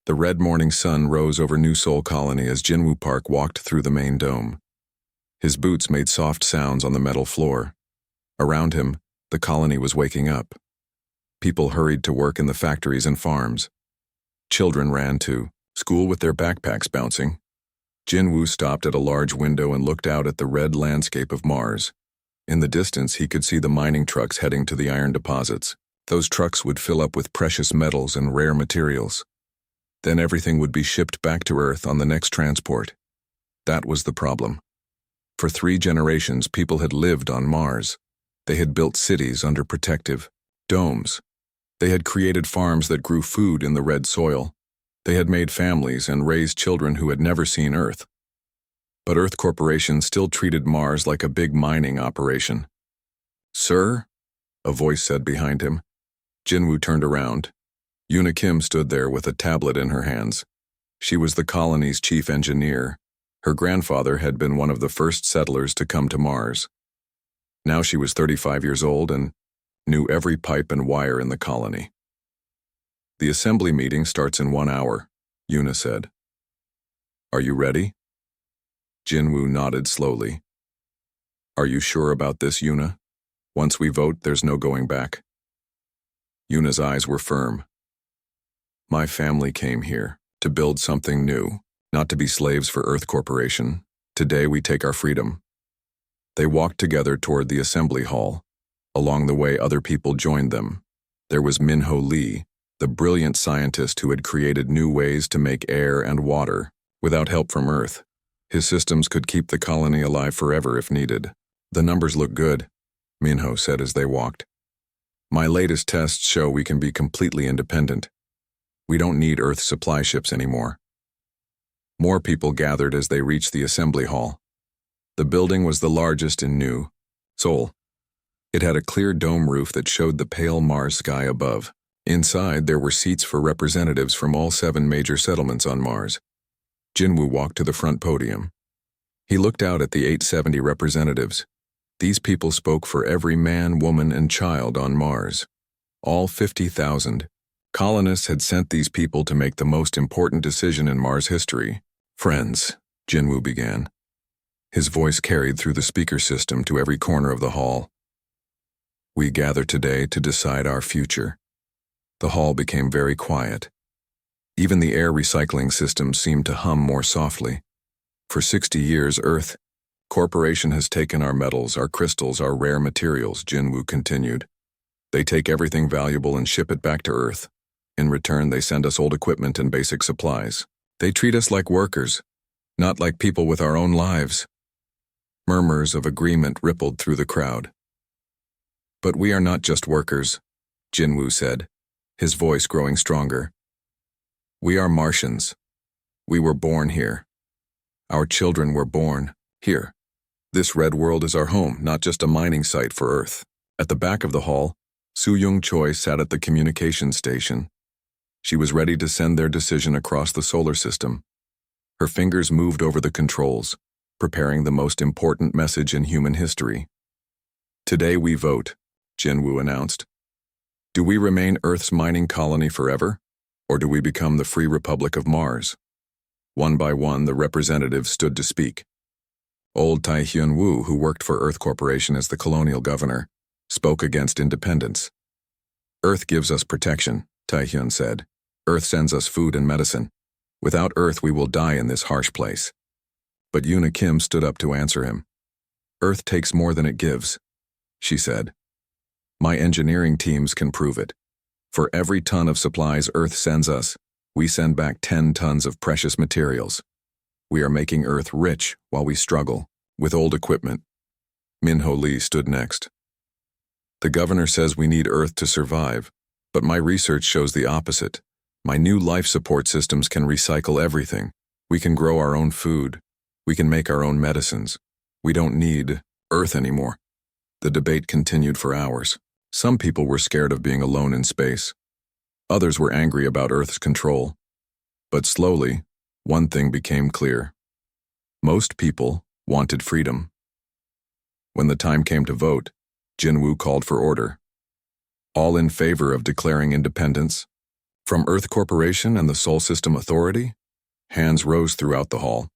The red morning sun rose over New Seoul Colony as Jinwoo Park walked through the main dome. His boots made soft sounds on the metal floor. Around him, the colony was waking up. People hurried to work in the factories and farms. Children ran to school with their backpacks bouncing. Jinwoo stopped at a large window and looked out at the red landscape of Mars. In the distance, he could see the mining trucks heading to the iron deposits. Those trucks would fill up with precious metals and rare materials. Then everything would be shipped back to Earth on the next transport. That was the problem. For 3 generations, people had lived on Mars. They had built cities under protective domes. They had created farms that grew food in the red soil. They had made families and raised children who had never seen Earth. But Earth Corporation still treated Mars like a big mining operation. "Sir?" a voice said behind him. Jinwoo turned around. Yoona Kim stood there with a tablet in her hands. She was the colony's chief engineer. Her grandfather had been one of the first settlers to come to Mars. Now she was 35 years old and knew every pipe and wire in the colony. "The assembly meeting starts in 1 hour," Yoona said. "Are you ready?" Jinwoo nodded slowly. "Are you sure about this, Yoona? Once we vote, there's no going back." Yoona's eyes were firm. "My family came here to build something new, not to be slaves for Earth Corporation. Today we take our freedom." They walked together toward the assembly hall. Along the way, other people joined them. There was Minho Lee, the brilliant scientist who had created new ways to make air and water without help from Earth. His systems could keep the colony alive forever if needed. "The numbers look good," Minho said as they walked. "My latest tests show we can be completely independent. We don't need Earth supply ships anymore." More people gathered as they reached the assembly hall. The building was the largest in New Seoul. It had a clear dome roof that showed the pale Mars sky above. Inside, there were seats for representatives from all 7 major settlements on Mars. Jinwoo walked to the front podium. He looked out at the 870 representatives. These people spoke for every man, woman, and child on Mars. All 50,000. Colonists had sent these people to make the most important decision in Mars history. "Friends," Jinwoo began. His voice carried through the speaker system to every corner of the hall. "We gather today to decide our future." The hall became very quiet. Even the air recycling system seemed to hum more softly. "For 60 years, Earth Corporation has taken our metals, our crystals, our rare materials," Jinwoo continued. "They take everything valuable and ship it back to Earth. In return, they send us old equipment and basic supplies. They treat us like workers, not like people with our own lives." Murmurs of agreement rippled through the crowd. "But we are not just workers," Jinwoo said, his voice growing stronger. "We are Martians. We were born here. Our children were born here. This red world is our home, not just a mining site for Earth." At the back of the hall, Soo-young Choi sat at the communications station. She was ready to send their decision across the solar system. Her fingers moved over the controls, preparing the most important message in human history. "Today we vote," Jinwoo announced. "Do we remain Earth's mining colony forever, or do we become the Free Republic of Mars?" One by one, the representatives stood to speak. Old Tai-hyun Woo, who worked for Earth Corporation as the colonial governor, spoke against independence. "Earth gives us protection," Tai-hyun said. "Earth sends us food and medicine. Without Earth, we will die in this harsh place." But Yoona Kim stood up to answer him. "Earth takes more than it gives," she said. "My engineering teams can prove it. For every ton of supplies Earth sends us, we send back 10 tons of precious materials. We are making Earth rich while we struggle with old equipment." Minho Lee stood next. "The governor says we need Earth to survive, but my research shows the opposite. My new life support systems can recycle everything. We can grow our own food. We can make our own medicines. We don't need Earth anymore." The debate continued for hours. Some people were scared of being alone in space. Others were angry about Earth's control. But slowly, one thing became clear. Most people wanted freedom. When the time came to vote, Jinwoo called for order. "All in favor of declaring independence?" From Earth Corporation and the Sol System Authority? Hands rose throughout the hall.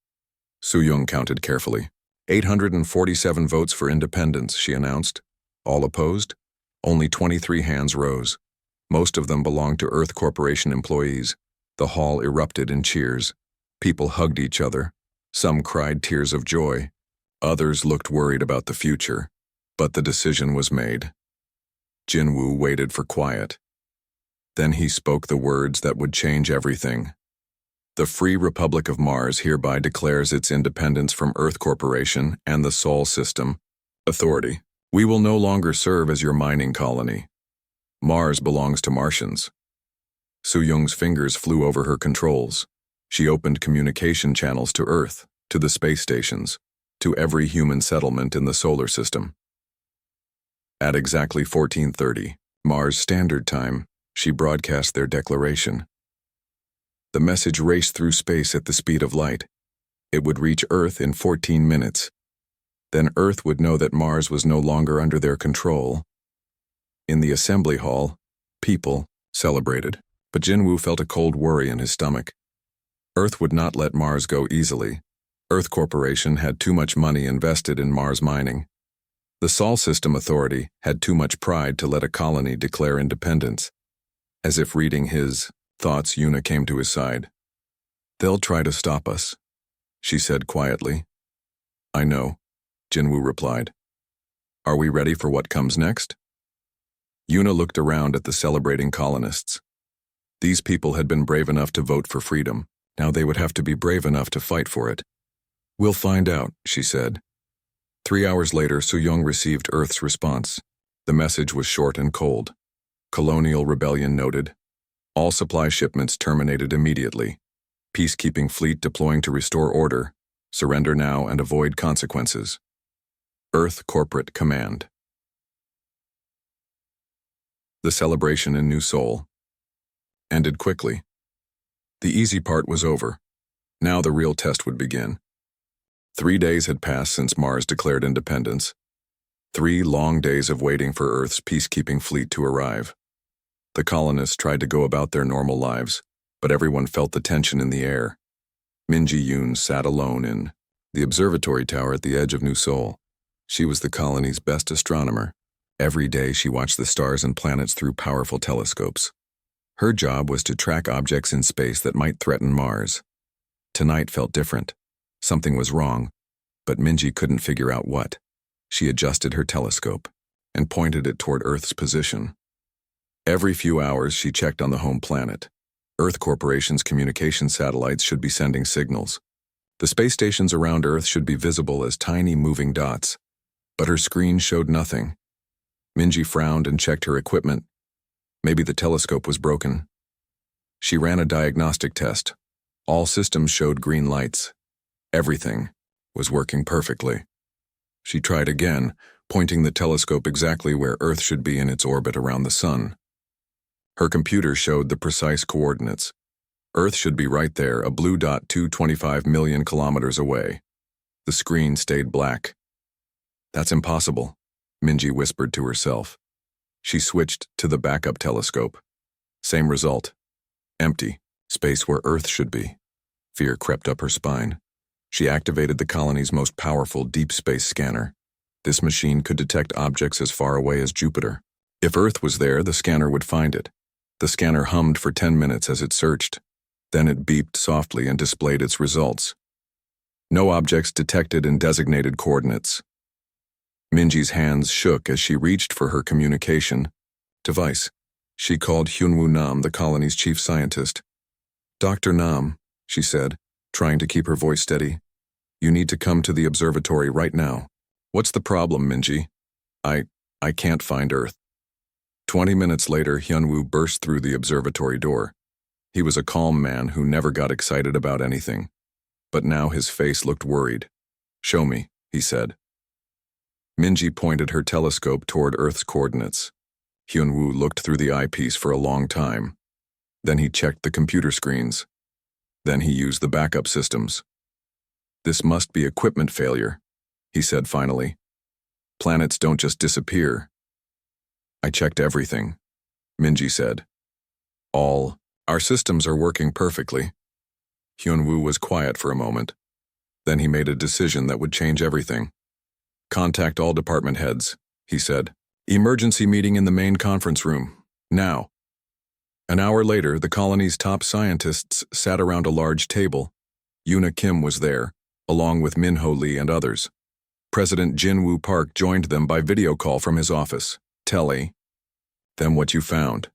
Su-young counted carefully. 847 votes for independence, she announced. All opposed? Only 23 hands rose. Most of them belonged to Earth Corporation employees. The hall erupted in cheers. People hugged each other. Some cried tears of joy. Others looked worried about the future. But the decision was made. Jinwoo waited for quiet. Then he spoke the words that would change everything. The Free Republic of Mars hereby declares its independence from Earth Corporation and the Sol System Authority. We will no longer serve as your mining colony. Mars belongs to Martians. Su-young's fingers flew over her controls. She opened communication channels to Earth, to the space stations, to every human settlement in the solar system. At exactly 14:30, Mars Standard Time, she broadcast their declaration. The message raced through space at the speed of light. It would reach Earth in 14 minutes. Then Earth would know that Mars was no longer under their control. In the assembly hall, people celebrated, but Jinwoo felt a cold worry in his stomach. Earth would not let Mars go easily. Earth Corporation had too much money invested in Mars mining. The Sol System Authority had too much pride to let a colony declare independence. As if reading his thoughts, Yuna came to his side. They'll try to stop us, she said quietly. I know, Jinwoo replied. Are we ready for what comes next? Yuna looked around at the celebrating colonists. These people had been brave enough to vote for freedom. Now they would have to be brave enough to fight for it. We'll find out, she said. 3 hours later, Su-young received Earth's response. The message was short and cold. Colonial Rebellion noted. All supply shipments terminated immediately. Peacekeeping fleet deploying to restore order. Surrender now and avoid consequences. Earth Corporate Command. The celebration in New Seoul ended quickly. The easy part was over. Now the real test would begin. 3 days had passed since Mars declared independence. 3 long days of waiting for Earth's peacekeeping fleet to arrive. The colonists tried to go about their normal lives, but everyone felt the tension in the air. Min Ji-yoon sat alone in the observatory tower at the edge of New Seoul. She was the colony's best astronomer. Every day she watched the stars and planets through powerful telescopes. Her job was to track objects in space that might threaten Mars. Tonight felt different. Something was wrong, but Minji couldn't figure out what. She adjusted her telescope and pointed it toward Earth's position. Every few hours she checked on the home planet. Earth Corporation's communication satellites should be sending signals. The space stations around Earth should be visible as tiny moving dots, but her screen showed nothing. Minji frowned and checked her equipment. Maybe the telescope was broken. She ran a diagnostic test. All systems showed green lights. Everything was working perfectly. She tried again, pointing the telescope exactly where Earth should be in its orbit around the sun. Her computer showed the precise coordinates. Earth should be right there, a blue dot 225 million kilometers away. The screen stayed black. That's impossible, Minji whispered to herself. She switched to the backup telescope. Same result. Empty. Space where Earth should be. Fear crept up her spine. She activated the colony's most powerful deep space scanner. This machine could detect objects as far away as Jupiter. If Earth was there, the scanner would find it. The scanner hummed for 10 minutes as it searched. Then it beeped softly and displayed its results. No objects detected in designated coordinates. Minji's hands shook as she reached for her communication device. She called Hyunwoo Nam, the colony's chief scientist. Dr. Nam, she said, trying to keep her voice steady. You need to come to the observatory right now. What's the problem, Minji? I can't find Earth. 20 minutes later, Hyunwoo burst through the observatory door. He was a calm man who never got excited about anything. But now his face looked worried. Show me, he said. Minji pointed her telescope toward Earth's coordinates. Hyunwoo looked through the eyepiece for a long time. Then he checked the computer screens. Then he used the backup systems. This must be equipment failure, he said finally. Planets don't just disappear. I checked everything, Minji said. All Our systems are working perfectly. Hyunwoo was quiet for a moment. Then he made a decision that would change everything. Contact all department heads, he said. Emergency meeting in the main conference room. Now. An hour later, the colony's top scientists sat around a large table. Yoona Kim was there, along with Min-ho Lee and others. President Jin-woo Park joined them by video call from his office. Telly. Then what you found,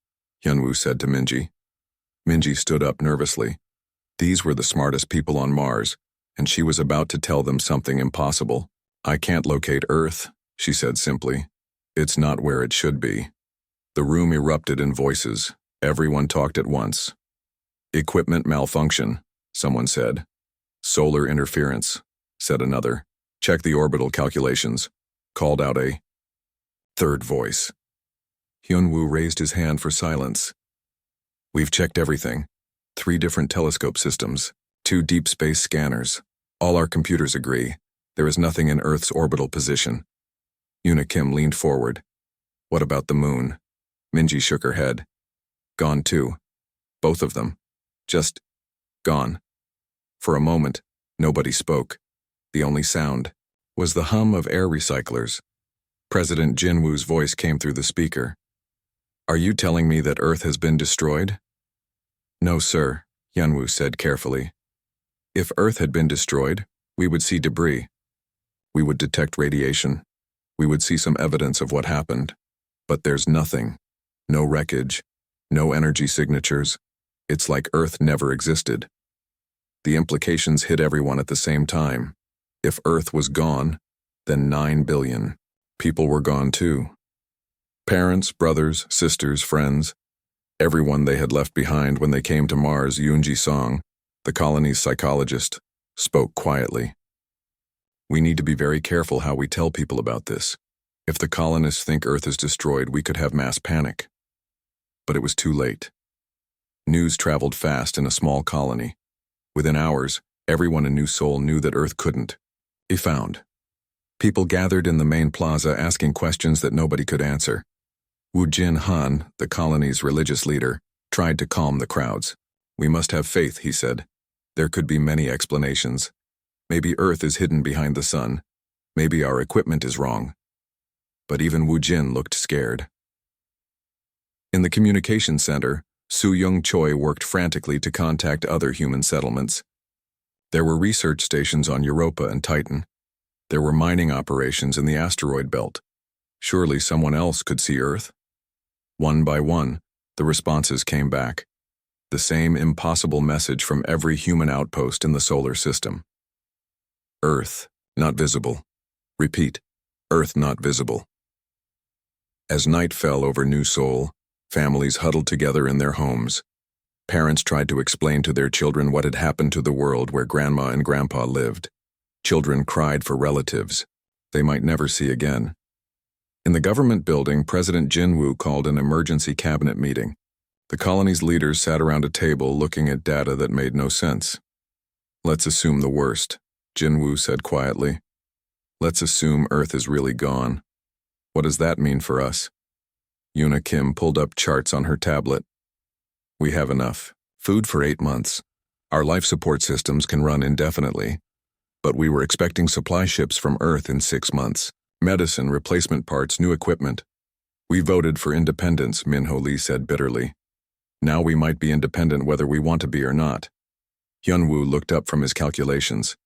Hyunwoo said to Minji. Minji stood up nervously. These were the smartest people on Mars, and she was about to tell them something impossible. I can't locate Earth, she said simply. It's not where it should be. The room erupted in voices. Everyone talked at once. Equipment malfunction, someone said. Solar interference, said another. Check the orbital calculations, called out a third voice. Hyunwoo raised his hand for silence. We've checked everything. 3 different telescope systems, 2 deep space scanners. All our computers agree. There is nothing in Earth's orbital position. Yoona Kim leaned forward. What about the moon? Minji shook her head. Gone too. Both of them. Just gone. For a moment, nobody spoke. The only sound was the hum of air recyclers. President Jin-woo's voice came through the speaker. Are you telling me that Earth has been destroyed? No, sir, Hyunwoo said carefully. If Earth had been destroyed, we would see debris. We would detect radiation. We would see some evidence of what happened. But there's nothing. No wreckage. No energy signatures. It's like Earth never existed. The implications hit everyone at the same time. If Earth was gone, then 9 billion. People were gone too. Parents, brothers, sisters, friends. Everyone they had left behind when they came to Mars. Yoon Song, the colony's psychologist, spoke quietly. We need to be very careful how we tell people about this. If the colonists think Earth is destroyed, we could have mass panic. But it was too late. News traveled fast in a small colony. Within hours, everyone in New Seoul knew that Earth couldn't be found. People gathered in the main plaza asking questions that nobody could answer. Woo Jin-han, the colony's religious leader, tried to calm the crowds. We must have faith, he said. There could be many explanations. Maybe Earth is hidden behind the sun. Maybe our equipment is wrong. But even Woo Jin looked scared. In the communication center, Soo Young Choi worked frantically to contact other human settlements. There were research stations on Europa and Titan. There were mining operations in the asteroid belt. Surely someone else could see Earth. One by one, the responses came back. The same impossible message from every human outpost in the solar system. Earth, not visible. Repeat, Earth not visible. As night fell over New Seoul, families huddled together in their homes. Parents tried to explain to their children what had happened to the world where Grandma and Grandpa lived. Children cried for relatives they might never see again. In the government building, President Jin-woo called an emergency cabinet meeting. The colony's leaders sat around a table looking at data that made no sense. Let's assume the worst, Jin-woo said quietly. Let's assume Earth is really gone. What does that mean for us? Yoona Kim pulled up charts on her tablet. We have enough food for 8 months. Our life support systems can run indefinitely. But we were expecting supply ships from Earth in 6 months. Medicine, replacement parts, new equipment. We voted for independence, Min-ho Lee said bitterly. Now we might be independent whether we want to be or not. Hyunwoo looked up from his calculations.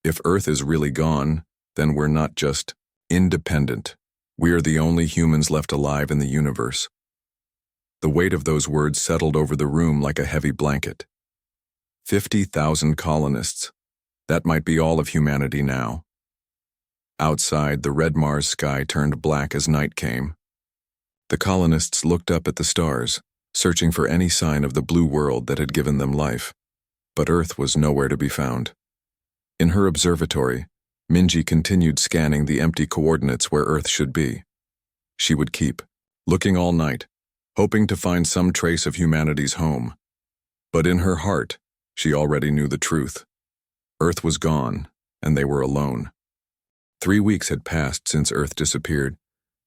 If Earth is really gone, then we're not just independent. We're the only humans left alive in the universe. The weight of those words settled over the room like a heavy blanket. 50,000 colonists. That might be all of humanity now. Outside, the red Mars sky turned black as night came. The colonists looked up at the stars, searching for any sign of the blue world that had given them life. But Earth was nowhere to be found. In her observatory, Minji continued scanning the empty coordinates where Earth should be. She would keep looking all night, hoping to find some trace of humanity's home. But in her heart, she already knew the truth. Earth was gone, and they were alone. 3 weeks had passed since Earth disappeared.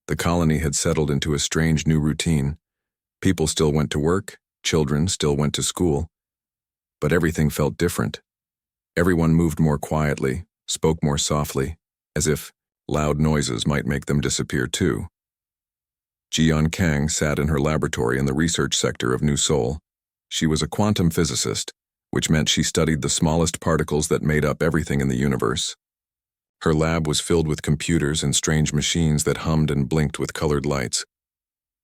The colony had settled into a strange new routine. People still went to work, Children still went to school, but everything felt different. Everyone moved more quietly, spoke more softly, as if loud noises might make them disappear too. Jian Kang sat in her laboratory in the research sector of New Seoul. She was a quantum physicist, which meant she studied the smallest particles that made up everything in the universe. Her lab was filled with computers and strange machines that hummed and blinked with colored lights.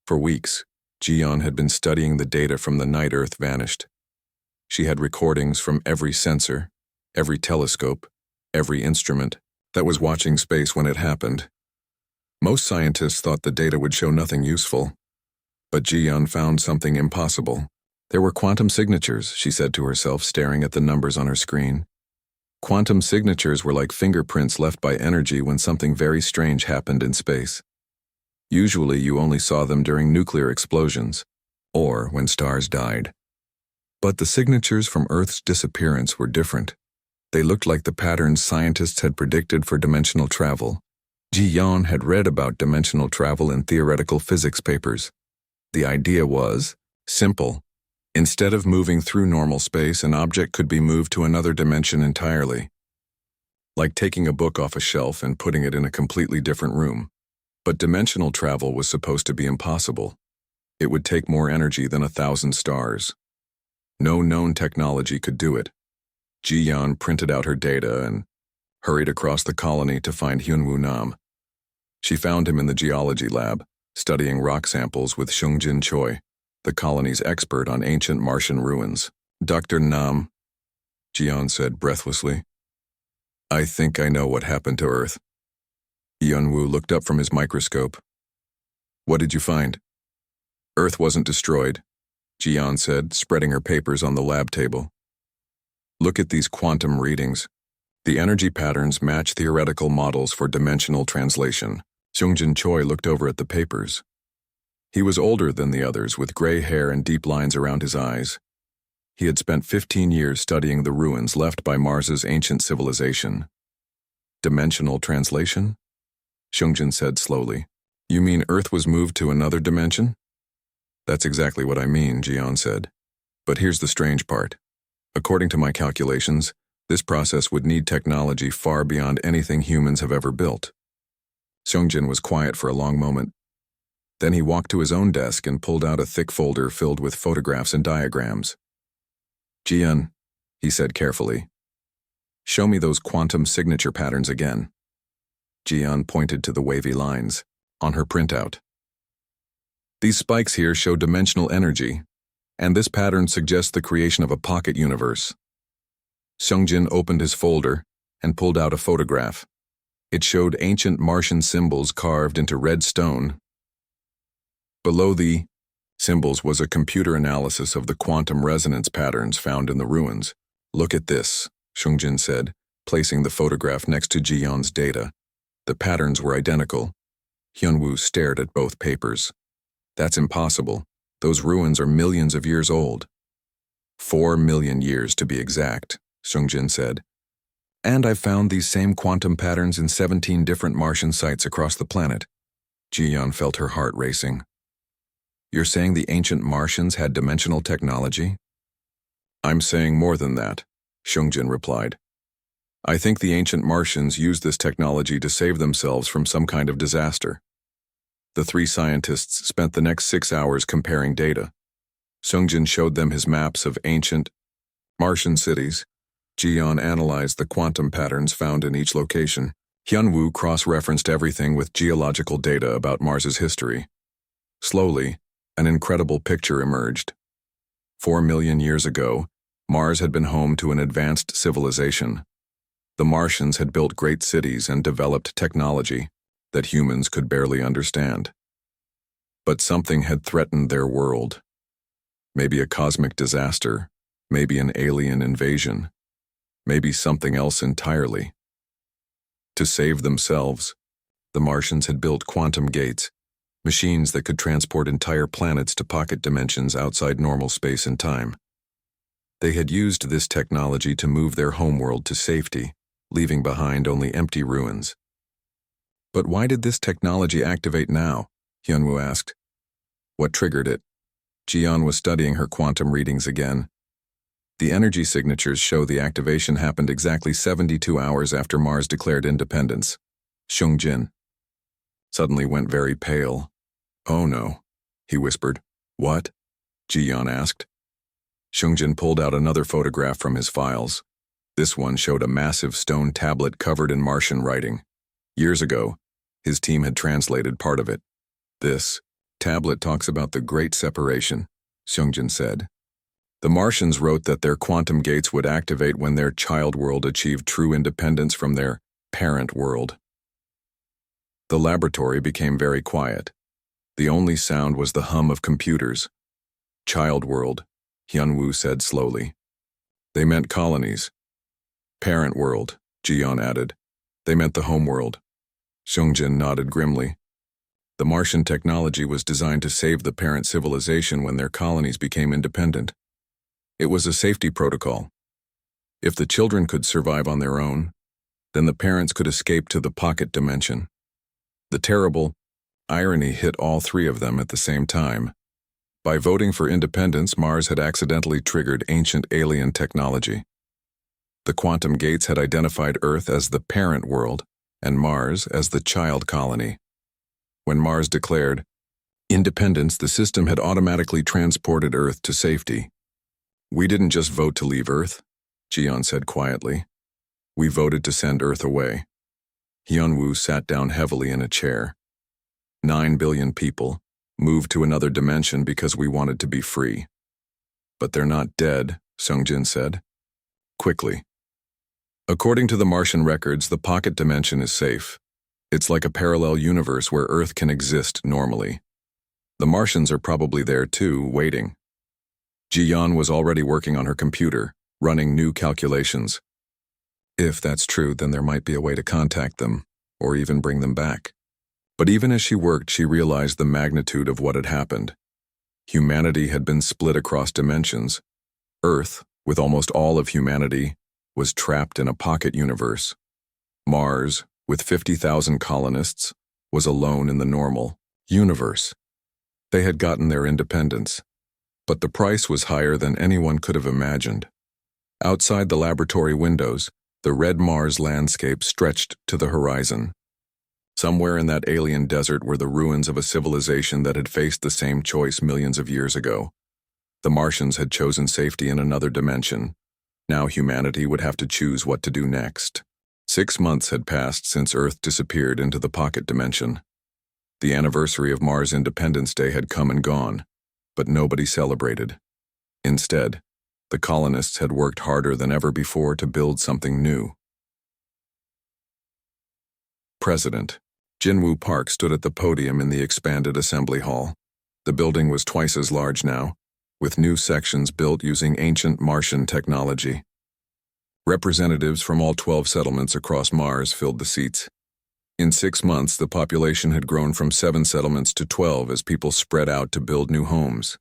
For weeks, Jian had been studying the data from the night Earth vanished. She had recordings from every sensor, every telescope, every instrument that was watching space when it happened. Most scientists thought the data would show nothing useful, but Jian found something impossible. There were quantum signatures, she said to herself, staring at the numbers on her screen. Quantum signatures were like fingerprints left by energy when something very strange happened in space. Usually you only saw them during nuclear explosions, or when stars died. But the signatures from Earth's disappearance were different. They looked like the patterns scientists had predicted for dimensional travel. Jian had read about dimensional travel in theoretical physics papers. The idea was simple. Instead of moving through normal space, an object could be moved to another dimension entirely. Like taking a book off a shelf and putting it in a completely different room. But dimensional travel was supposed to be impossible. It would take more energy than 1,000 stars. No known technology could do it. Jian printed out her data and hurried across the colony to find Hyunwoo Nam. She found him in the geology lab, studying rock samples with Seungjin Choi, the colony's expert on ancient Martian ruins. "Dr. Nam," Jian said breathlessly, "I think I know what happened to Earth." Hyunwoo looked up from his microscope. "What did you find?" "Earth wasn't destroyed," Jian said, spreading her papers on the lab table. "Look at these quantum readings. The energy patterns match theoretical models for dimensional translation." Seungjin Choi looked over at the papers. He was older than the others, with gray hair and deep lines around his eyes. He had spent 15 years studying the ruins left by Mars's ancient civilization. "Dimensional translation?" Seungjin said slowly. "You mean Earth was moved to another dimension?" "That's exactly what I mean," Jian said. "But here's the strange part. According to my calculations, this process would need technology far beyond anything humans have ever built." Seungjin was quiet for a long moment. Then he walked to his own desk and pulled out a thick folder filled with photographs and diagrams. "Jian," he said carefully, "show me those quantum signature patterns again." Jian pointed to the wavy lines on her printout. "These spikes here show dimensional energy, and this pattern suggests the creation of a pocket universe." Seungjin opened his folder and pulled out a photograph. It showed ancient Martian symbols carved into red stone. Below the symbols was a computer analysis of the quantum resonance patterns found in the ruins. "Look at this," Seungjin said, placing the photograph next to Jian's data. The patterns were identical. Hyunwoo stared at both papers. "That's impossible. Those ruins are millions of years old." 4 million years to be exact, Seungjin said. "And I've found these same quantum patterns in 17 different Martian sites across the planet." Jian felt her heart racing. "You're saying the ancient Martians had dimensional technology?" "I'm saying more than that," Seungjin replied. "I think the ancient Martians used this technology to save themselves from some kind of disaster." The three scientists spent the next 6 hours comparing data. Seungjin showed them his maps of ancient Martian cities. Jian analyzed the quantum patterns found in each location. Hyunwoo cross-referenced everything with geological data about Mars's history. Slowly, an incredible picture emerged. 4 million years ago, Mars had been home to an advanced civilization. The Martians had built great cities and developed technology that humans could barely understand. But something had threatened their world. Maybe a cosmic disaster, maybe an alien invasion, maybe something else entirely. To save themselves, the Martians had built quantum gates, machines that could transport entire planets to pocket dimensions outside normal space and time. They had used this technology to move their homeworld to safety, leaving behind only empty ruins. "But why did this technology activate now?" Hyunwoo asked. "What triggered it?" Jian was studying her quantum readings again. The energy signatures show the activation happened exactly 72 hours after Mars declared independence. Xiong suddenly went very pale. "Oh no," he whispered. "What?" Jian asked. Xiong pulled out another photograph from his files. This one showed a massive stone tablet covered in Martian writing. Years ago, his team had translated part of it. "This tablet talks about the Great Separation," Xiong said. "The Martians wrote that their quantum gates would activate when their child world achieved true independence from their parent world." The laboratory became very quiet. The only sound was the hum of computers. "Child world," Hyunwoo said slowly. "They meant colonies." "Parent world," Jian added. "They meant the home world." Xiong nodded grimly. The Martian technology was designed to save the parent civilization when their colonies became independent. It was a safety protocol. If the children could survive on their own, then the parents could escape to the pocket dimension. The terrible irony hit all three of them at the same time. By voting for independence, Mars had accidentally triggered ancient alien technology. The quantum gates had identified Earth as the parent world and Mars as the child colony. When Mars declared independence, the system had automatically transported Earth to safety. "We didn't just vote to leave Earth," Jian said quietly. "We voted to send Earth away." Hyunwoo sat down heavily in a chair. 9 billion people moved to another dimension because we wanted to be free. "But they're not dead," Seongjin said. Quickly. "According to the Martian records, the pocket dimension is safe. It's like a parallel universe where Earth can exist normally. The Martians are probably there too, waiting." Jiyan was already working on her computer, running new calculations. If that's true, then there might be a way to contact them, or even bring them back. But even as she worked, she realized the magnitude of what had happened. Humanity had been split across dimensions. Earth, with almost all of humanity, was trapped in a pocket universe. Mars, with 50,000 colonists, was alone in the normal universe. They had gotten their independence, but the price was higher than anyone could have imagined. Outside the laboratory windows, the red Mars landscape stretched to the horizon. Somewhere in that alien desert were the ruins of a civilization that had faced the same choice millions of years ago. The Martians had chosen safety in another dimension. Now humanity would have to choose what to do next. 6 months had passed since Earth disappeared into the pocket dimension. The anniversary of Mars Independence Day had come and gone, but nobody celebrated. Instead, the colonists had worked harder than ever before to build something new. President Jinwoo Park stood at the podium in the expanded assembly hall. The building was twice as large now, with new sections built using ancient Martian technology. Representatives from all 12 settlements across Mars filled the seats. In 6 months, the population had grown from 7 settlements to 12 as people spread out to build new homes.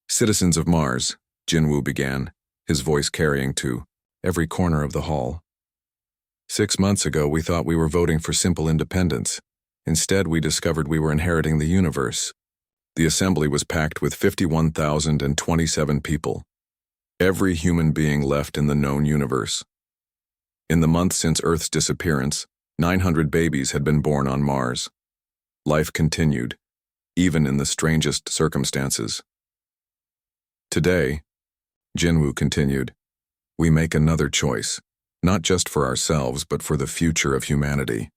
"Citizens of Mars," Jinwoo began, his voice carrying to every corner of the hall. 6 months ago, we thought we were voting for simple independence. Instead, we discovered we were inheriting the universe. The assembly was packed with 51,027 people. Every human being left in the known universe. In the month since Earth's disappearance, 900 babies had been born on Mars. Life continued, even in the strangest circumstances. Today, Jinwoo continued, we make another choice, not just for ourselves but for the future of humanity.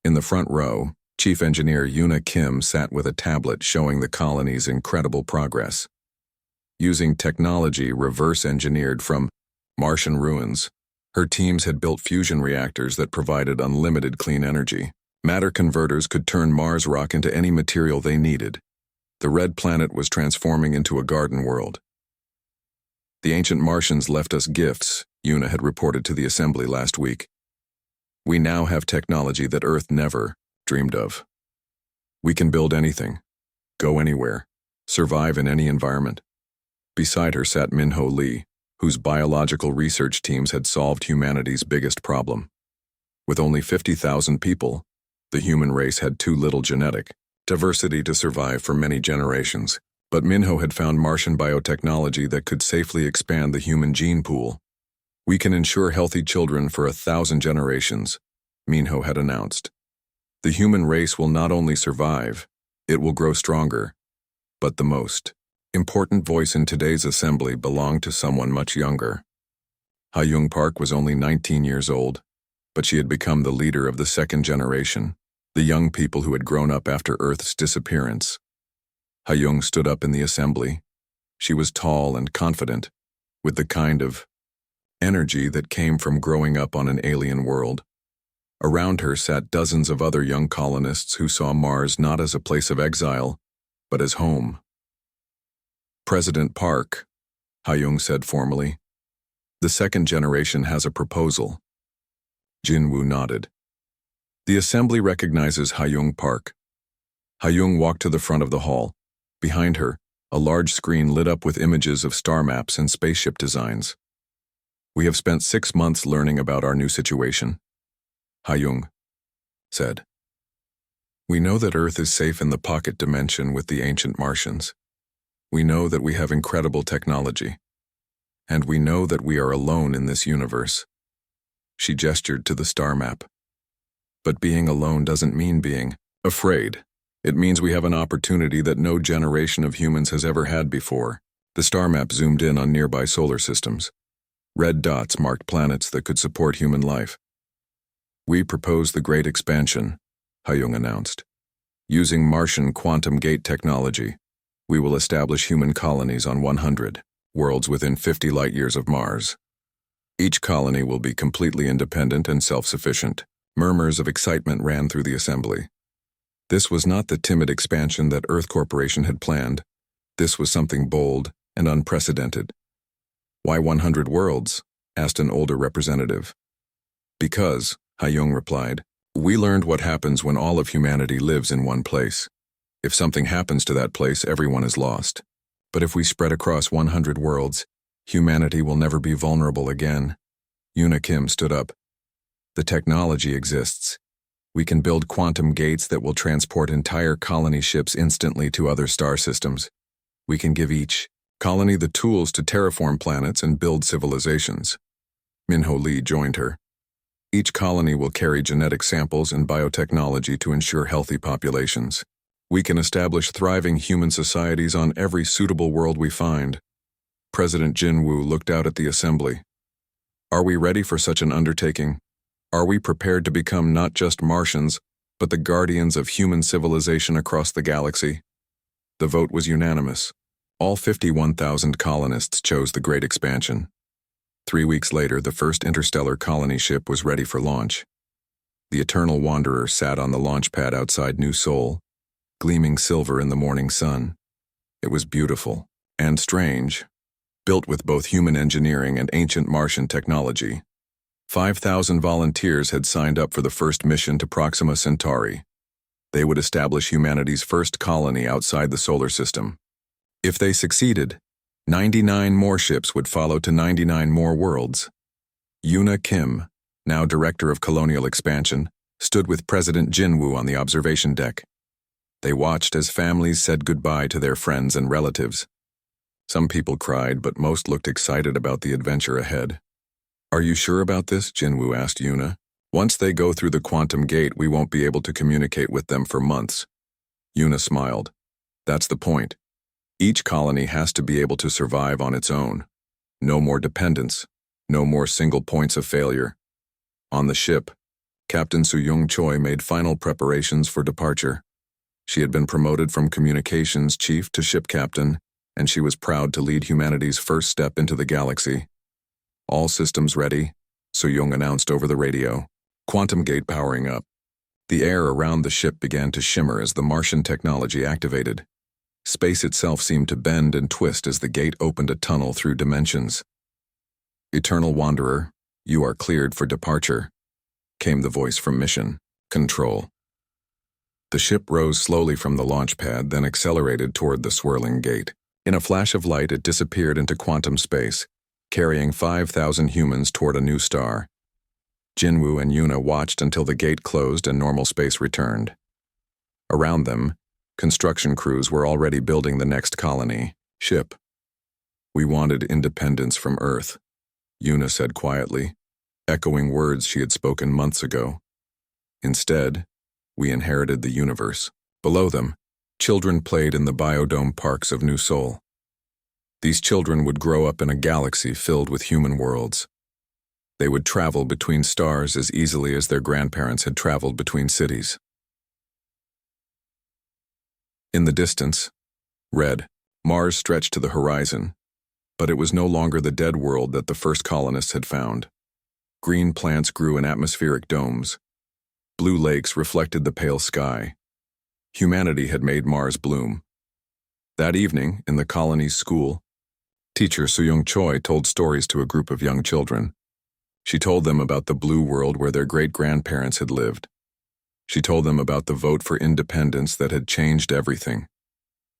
In the front row, Chief Engineer Yoona Kim sat with a tablet showing the colony's incredible progress. Using technology reverse-engineered from Martian ruins, her teams had built fusion reactors that provided unlimited clean energy. Matter converters could turn Mars rock into any material they needed. The red planet was transforming into a garden world. The ancient Martians left us gifts, Yoona had reported to the assembly last week. We now have technology that Earth never dreamed of. We can build anything, go anywhere, survive in any environment. Beside her sat Minho Lee, whose biological research teams had solved humanity's biggest problem. With only 50,000 people, the human race had too little genetic diversity to survive for many generations. But Minho had found Martian biotechnology that could safely expand the human gene pool. We can ensure healthy children for 1,000 generations, Minho had announced. The human race will not only survive, it will grow stronger. But the most important voice in today's assembly belonged to someone much younger. Ha-Young Park was only 19 years old, but she had become the leader of the second generation, the young people who had grown up after Earth's disappearance. Ha-Young stood up in the assembly. She was tall and confident, with the kind of energy that came from growing up on an alien world. Around her sat dozens of other young colonists who saw Mars not as a place of exile, but as home. President Park, Ha-Young said formally, the second generation has a proposal. Jinwoo nodded. The assembly recognizes Ha-Young Park. Ha-Young walked to the front of the hall. Behind her, a large screen lit up with images of star maps and spaceship designs. We have spent 6 months learning about our new situation, Ha-Young said. We know that Earth is safe in the pocket dimension with the ancient Martians. We know that we have incredible technology. And we know that we are alone in this universe. She gestured to the star map. But being alone doesn't mean being afraid. It means we have an opportunity that no generation of humans has ever had before. The star map zoomed in on nearby solar systems. Red dots marked planets that could support human life. We propose the Great Expansion, Ha-Young announced. Using Martian quantum gate technology, we will establish human colonies on 100 worlds within 50 light-years of Mars. Each colony will be completely independent and self-sufficient. Murmurs of excitement ran through the assembly. This was not the timid expansion that Earth Corporation had planned. This was something bold and unprecedented. Why 100 worlds? Asked an older representative. Because, Ha-Young replied, we learned what happens when all of humanity lives in one place. If something happens to that place, everyone is lost. But if we spread across 100 worlds, humanity will never be vulnerable again. Yuna Kim stood up. The technology exists. We can build quantum gates that will transport entire colony ships instantly to other star systems. We can give each colony the tools to terraform planets and build civilizations. Minho Lee joined her. Each colony will carry genetic samples and biotechnology to ensure healthy populations. We can establish thriving human societies on every suitable world we find. President Jinwoo looked out at the assembly. Are we ready for such an undertaking? Are we prepared to become not just Martians, but the guardians of human civilization across the galaxy? The vote was unanimous. All 51,000 colonists chose the Great Expansion. 3 weeks later, the first interstellar colony ship was ready for launch. The Eternal Wanderer sat on the launch pad outside New Seoul, gleaming silver in the morning sun. It was beautiful and strange, built with both human engineering and ancient Martian technology. 5,000 volunteers had signed up for the first mission to Proxima Centauri. They would establish humanity's first colony outside the solar system. If they succeeded, 99 more ships would follow to 99 more worlds. Yuna Kim, now Director of Colonial Expansion, stood with President Jinwoo on the observation deck. They watched as families said goodbye to their friends and relatives. Some people cried, but most looked excited about the adventure ahead. Are you sure about this? Jinwoo asked Yuna. Once they go through the quantum gate, we won't be able to communicate with them for months. Yuna smiled. That's the point. Each colony has to be able to survive on its own. No more dependence. No more single points of failure. On the ship, Captain Soo-Young Choi made final preparations for departure. She had been promoted from communications chief to ship captain, and she was proud to lead humanity's first step into the galaxy. All systems ready, Soo-Young announced over the radio. Quantum gate powering up. The air around the ship began to shimmer as the Martian technology activated. Space itself seemed to bend and twist as the gate opened a tunnel through dimensions. Eternal Wanderer, you are cleared for departure, came the voice from Mission Control. The ship rose slowly from the launch pad, then accelerated toward the swirling gate. In a flash of light, it disappeared into quantum space, carrying 5,000 humans toward a new star. Jinwoo and Yuna watched until the gate closed and normal space returned. Around them, Construction crews were already building the next colony, ship. We wanted independence from Earth, Una said quietly, echoing words she had spoken months ago. Instead, we inherited the universe. Below them, children played in the biodome parks of New Sol. These children would grow up in a galaxy filled with human worlds. They would travel between stars as easily as their grandparents had traveled between cities. In the distance, red, Mars stretched to the horizon, but it was no longer the dead world that the first colonists had found. Green plants grew in atmospheric domes. Blue lakes reflected the pale sky. Humanity had made Mars bloom. That evening, in the colony's school, teacher Soo-young Choi told stories to a group of young children. She told them about the blue world where their great-grandparents had lived. She told them about the vote for independence that had changed everything.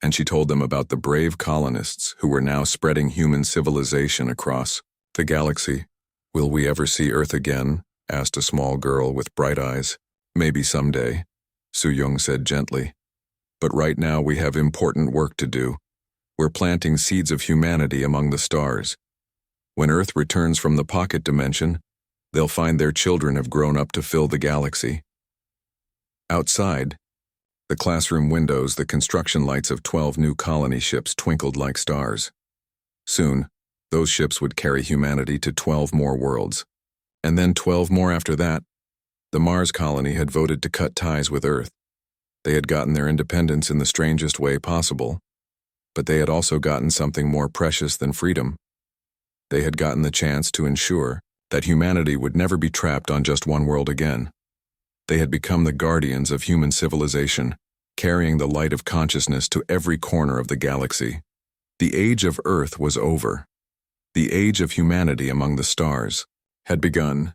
And she told them about the brave colonists who were now spreading human civilization across the galaxy. "Will we ever see Earth again?" asked a small girl with bright eyes. "Maybe someday," Soo-young said gently. "But right now we have important work to do. We're planting seeds of humanity among the stars. When Earth returns from the pocket dimension, they'll find their children have grown up to fill the galaxy." Outside, the classroom windows, the construction lights of 12 new colony ships twinkled like stars. Soon, those ships would carry humanity to 12 more worlds. And then 12 more after that. The Mars colony had voted to cut ties with Earth. They had gotten their independence in the strangest way possible, but they had also gotten something more precious than freedom. They had gotten the chance to ensure that humanity would never be trapped on just one world again. They had become the guardians of human civilization, carrying the light of consciousness to every corner of the galaxy. The age of Earth was over. The age of humanity among the stars had begun.